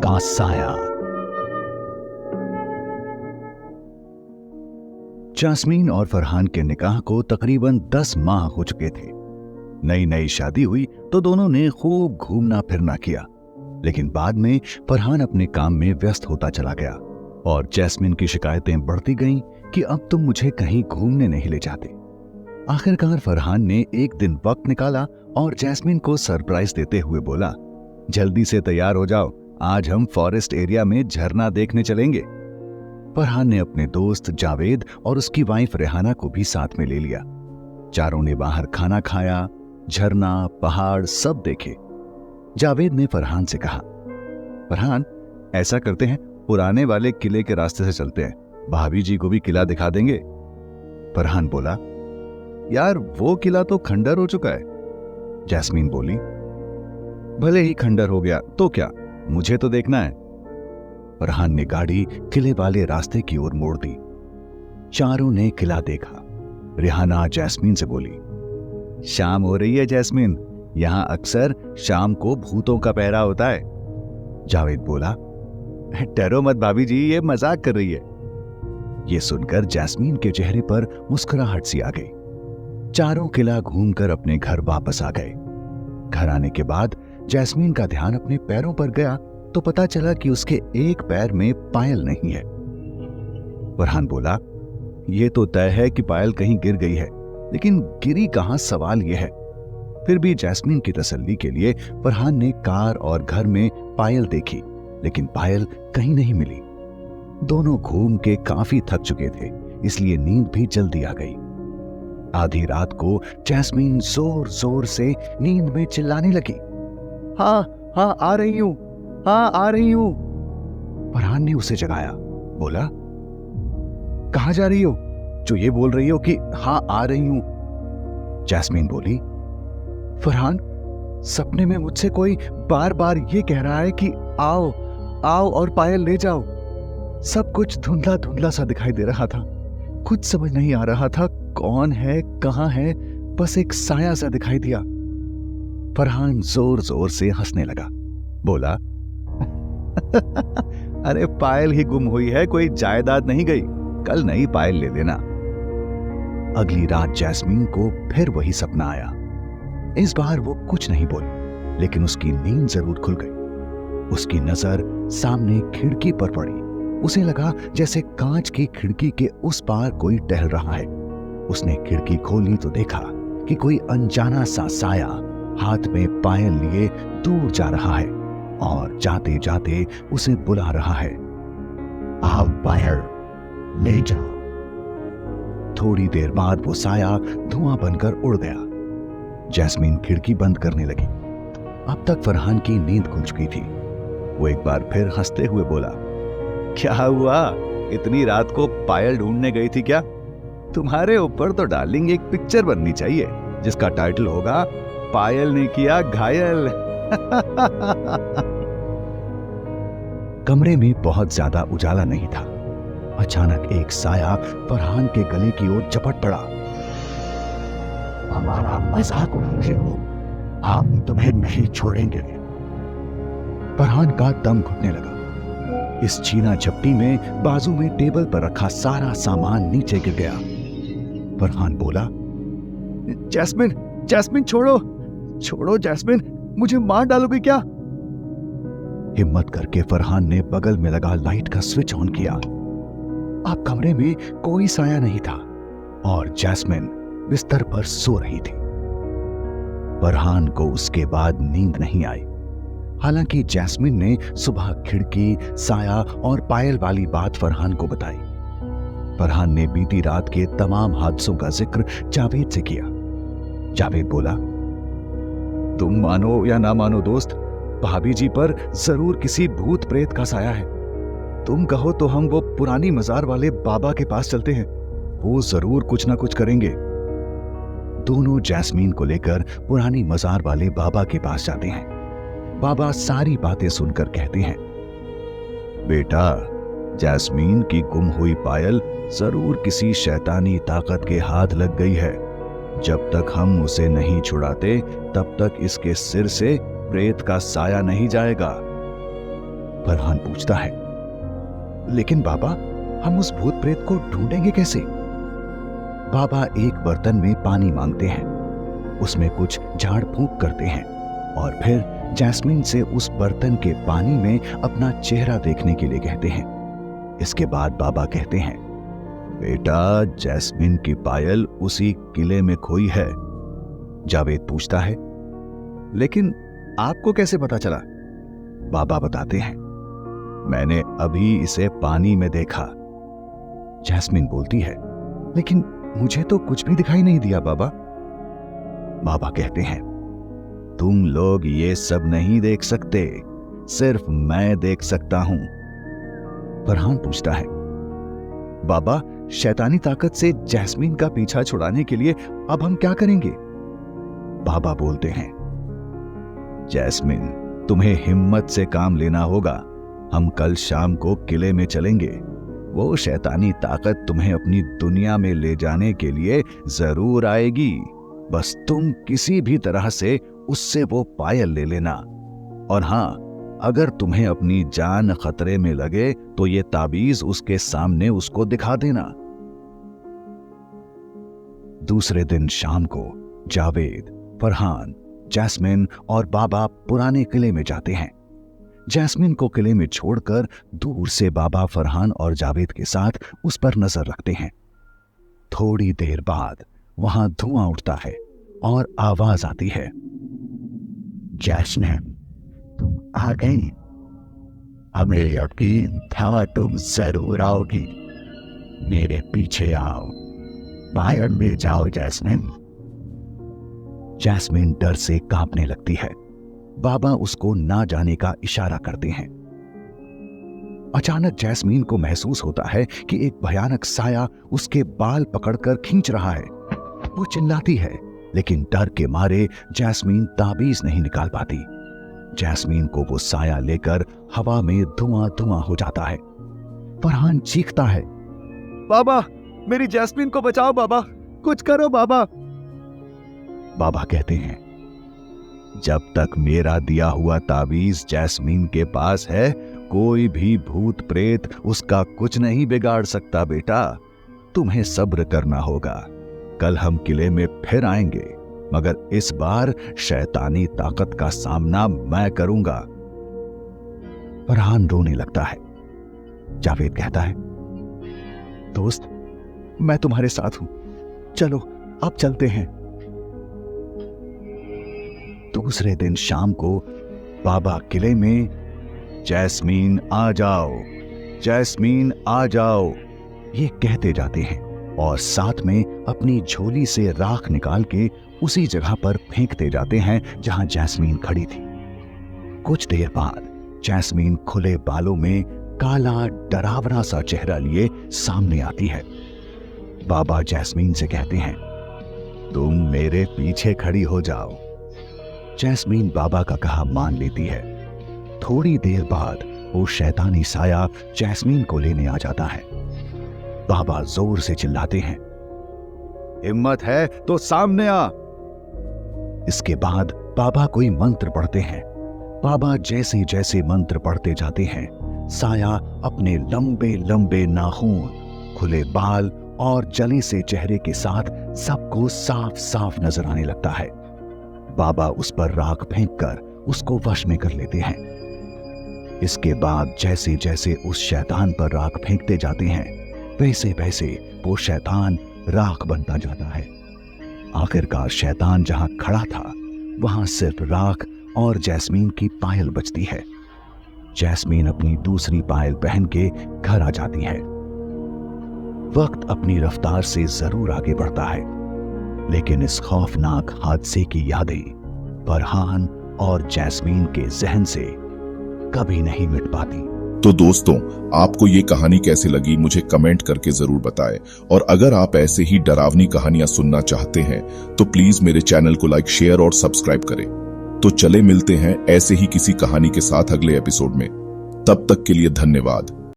का साया। जास्मीन और फरहान के निकाह को तकरीबन 10 माह हो चुके थे। नई नई शादी हुई तो दोनों ने खूब घूमना फिरना किया, लेकिन बाद में फरहान अपने काम में व्यस्त होता चला गया और जैस्मिन की शिकायतें बढ़ती गईं कि अब तुम मुझे कहीं घूमने नहीं ले जाते। आखिरकार फरहान ने एक दिन वक्त निकाला और जैस्मिन को सरप्राइज देते हुए बोला, जल्दी से तैयार हो जाओ, आज हम फॉरेस्ट एरिया में झरना देखने चलेंगे। फरहान ने अपने दोस्त जावेद और उसकी वाइफ रेहाना को भी साथ में ले लिया। चारों ने बाहर खाना खाया, झरना पहाड़ सब देखे। जावेद ने फरहान से कहा, फरहान ऐसा करते हैं, पुराने वाले किले के रास्ते से चलते हैं, भाभी जी को भी किला दिखा देंगे। फरहान बोला, यार वो किला तो खंडर हो चुका है। जैस्मीन बोली, भले ही खंडर हो गया तो क्या, मुझे तो देखना है। फरहान ने गाड़ी किले वाले रास्ते की ओर मोड़ दी। चारों ने किला देखा। रेहाना जैस्मीन से बोली, शाम हो रही है जैस्मीन, यहां अक्सर शाम को भूतों का पहरा होता है। जावेद बोला, डरो मत भाभी जी, ये मजाक कर रही है। ये सुनकर जैस्मीन के चेहरे पर मुस्कुराहट सी आ गई। चारों किला घूमकर अपने घर वापस आ गए। घर आने के बाद जैस्मीन का ध्यान अपने पैरों पर गया तो पता चला कि उसके एक पैर में पायल नहीं है। फरहान बोला, यह तो तय है कि पायल कहीं गिर गई है, लेकिन गिरी कहां, सवाल यह है। फिर भी जैस्मीन की तसल्ली के लिए फरहान ने कार और घर में पायल देखी, लेकिन पायल कहीं नहीं मिली। दोनों घूम के काफी थक चुके थे, इसलिए नींद भी जल्दी आ गई। आधी रात को जैस्मीन जोर जोर से नींद में चिल्लाने लगी, हाँ हाँ आ रही हूं, हाँ आ रही हूं। फरहान ने उसे जगाया, बोला, कहां जा रही हो जो ये बोल रही हो कि हाँ आ रही हूं? जैस्मीन बोली, फरहान सपने में मुझसे कोई बार बार ये कह रहा है कि आओ आओ और पायल ले जाओ। सब कुछ धुंधला धुंधला सा दिखाई दे रहा था, कुछ समझ नहीं आ रहा था कौन है कहां है, बस एक साया सा दिखाई दिया। फरहान जोर जोर से हंसने लगा, बोला, अरे पायल ही गुम हुई है, कोई जायदाद नहीं गई, कल नई पायल ले लेना। अगली रात जैस्मीन को फिर वही सपना आया। इस बार वो कुछ नहीं बोली, लेकिन उसकी नींद जरूर खुल गई। उसकी नजर सामने खिड़की पर पड़ी। उसे लगा जैसे कांच की खिड़की के उस पार कोई टहल रहा है। उसने खिड़की खोली तो देखा कि कोई अनजाना सा साया हाथ में पायल लिए दूर जा रहा है और जाते जाते उसे बुला रहा है, आओ पायल ले जाओ। थोड़ी देर बाद वो साया धुआं बनकर उड़ गया। जैस्मीन खिड़की बंद करने लगी। अब तक फरहान की नींद खुल चुकी थी। वो एक बार फिर हंसते हुए बोला, क्या हुआ, इतनी रात को पायल ढूंढने गई थी क्या? तुम्हारे ऊपर तो डार्लिंग एक पिक्चर बननी चाहिए जिसका टाइटल होगा, पायल ने किया घायल। कमरे में बहुत ज्यादा उजाला नहीं था। अचानक एक साया फरहान के गले की ओर झपट पड़ा। हमारा मजाक उड़ा रहे हो, हम तुम्हें नहीं छोड़ेंगे। फरहान का दम घुटने लगा। इस छीना झपटी में बाजू में टेबल पर रखा सारा सामान नीचे गिर गया। फरहान बोला, जैस्मिन जैस्मिन छोड़ो छोड़ो, जैस्मिन मुझे मार डालोगे क्या? हिम्मत करके फरहान ने बगल में लगा लाइट का स्विच ऑन किया। अब कमरे में कोई साया नहीं था और जैस्मिन बिस्तर पर सो रही थी। फरहान को उसके बाद नींद नहीं आई। हालांकि जैस्मिन ने सुबह खिड़की, साया और पायल वाली बात फरहान को बताई। फरहान ने बीती रात के तमाम हादसों का जिक्र जावेद से किया। जावेद बोला, तुम मानो या ना मानो दोस्त, भाभी जी पर जरूर किसी भूत प्रेत का साया है। तुम कहो तो हम वो पुरानी मजार वाले बाबा के पास चलते हैं, वो जरूर कुछ ना कुछ करेंगे। दोनों जैस्मीन को लेकर पुरानी मजार वाले बाबा के पास जाते हैं। बाबा सारी बातें सुनकर कहते हैं, बेटा, जैस्मीन की गुम हुई पायल जरूर किसी शैतानी ताकत के हाथ लग गई है। जब तक हम उसे नहीं छुड़ाते तब तक इसके सिर से प्रेत का साया नहीं जाएगा। फरहान पूछता है, लेकिन बाबा हम उस भूत प्रेत को ढूंढेंगे कैसे? बाबा एक बर्तन में पानी मांगते हैं, उसमें कुछ झाड़ फूंक करते हैं और फिर जैस्मीन से उस बर्तन के पानी में अपना चेहरा देखने के लिए कहते हैं। इसके बाद बाबा कहते हैं, बेटा जैस्मीन की पायल उसी किले में खोई है। जावेद पूछता है, लेकिन आपको कैसे पता चला? बाबा बताते हैं, मैंने अभी इसे पानी में देखा। जैस्मीन बोलती है, लेकिन मुझे तो कुछ भी दिखाई नहीं दिया बाबा। बाबा कहते हैं, तुम लोग ये सब नहीं देख सकते, सिर्फ मैं देख सकता हूं। फरहान पूछता है, बाबा शैतानी ताकत से जैस्मीन का पीछा छुड़ाने के लिए अब हम क्या करेंगे? बाबा बोलते हैं, जैस्मीन तुम्हें हिम्मत से काम लेना होगा। हम कल शाम को किले में चलेंगे। वो शैतानी ताकत तुम्हें अपनी दुनिया में ले जाने के लिए जरूर आएगी। बस तुम किसी भी तरह से उससे वो पायल ले लेना। और हां, अगर तुम्हें अपनी जान खतरे में लगे तो ये ताबीज उसके सामने उसको दिखा देना। दूसरे दिन शाम को जावेद, फरहान, जैस्मीन और बाबा पुराने किले में जाते हैं। जैस्मीन को किले में छोड़कर दूर से बाबा फरहान और जावेद के साथ उस पर नजर रखते हैं। थोड़ी देर बाद वहां धुआं उठता है और आवाज आती है, जैस्मीन तुम आ गई। हमें यकीन था तुम जरूर आओगी। मेरे पीछे आओ, बाहर में जाओ जैस्मीन। जैस्मीन डर से कांपने लगती है। बाबा उसको ना जाने का इशारा करते हैं। अचानक जैस्मीन को महसूस होता है कि एक भयानक साया उसके बाल पकड़कर खींच रहा है। वो चिल्लाती है, लेकिन डर के मारे जैस्मीन ताबीज नहीं निकाल पाती। जैस्मीन को वो साया लेकर हवा में धुआं धुआं हो जाता है। फरहान चीखता है, बाबा मेरी जैस्मीन को बचाओ, बाबा कुछ करो बाबा। बाबा कहते हैं, जब तक मेरा दिया हुआ ताबीज जैस्मीन के पास है, कोई भी भूत प्रेत उसका कुछ नहीं बिगाड़ सकता। बेटा तुम्हें सब्र करना होगा। कल हम किले में फिर आएंगे, मगर इस बार शैतानी ताकत का सामना मैं करूंगा। फरहान रोने लगता है। जावेद कहता है, दोस्त मैं तुम्हारे साथ हूं, चलो अब चलते हैं। दूसरे दिन शाम को बाबा किले में, जैस्मीन आ जाओ, जैस्मीन आ जाओ, ये कहते जाते हैं और साथ में अपनी झोली से राख निकाल के उसी जगह पर फेंकते जाते हैं जहां जैस्मीन खड़ी थी। कुछ देर बाद जैस्मीन खुले बालों में काला डरावना सा चेहरा लिए सामने आती है। बाबा जैस्मीन से कहते हैं, तुम मेरे पीछे खड़ी हो जाओ। जैस्मीन बाबा का कहा मान लेती है। थोड़ी देर बाद वो शैतानी साया जैस्मीन को लेने आ जाता है। बाबा जोर से चिल्लाते हैं, हिम्मत है तो सामने आ। इसके बाद बाबा कोई मंत्र पढ़ते हैं। बाबा जैसे जैसे मंत्र पढ़ते जाते हैं, साया अपने लंबे लंबे नाखून, खुले बाल और जले से चेहरे के साथ सबको साफ साफ नजर आने लगता है। बाबा उस पर राख फेंककर उसको वश में कर लेते हैं। इसके बाद जैसे जैसे उस शैतान पर राख फेंकते जाते हैं, वैसे वैसे वो शैतान राख बनता जाता है। आखिरकार शैतान जहां खड़ा था वहां सिर्फ राख और जैस्मीन की पायल बचती है। जैस्मीन अपनी दूसरी पायल पहन के घर आ जाती है। वक्त अपनी रफ्तार से जरूर आगे बढ़ता है, लेकिन इस खौफनाक हादसे की यादें फरहान और जैस्मीन के जहन से कभी नहीं मिट पाती। तो दोस्तों, आपको ये कहानी कैसी लगी मुझे कमेंट करके जरूर बताएं। और अगर आप ऐसे ही डरावनी कहानियां सुनना चाहते हैं तो प्लीज मेरे चैनल को लाइक, शेयर और सब्सक्राइब करें। तो चले मिलते हैं ऐसे ही किसी कहानी के साथ अगले एपिसोड में। तब तक के लिए धन्यवाद।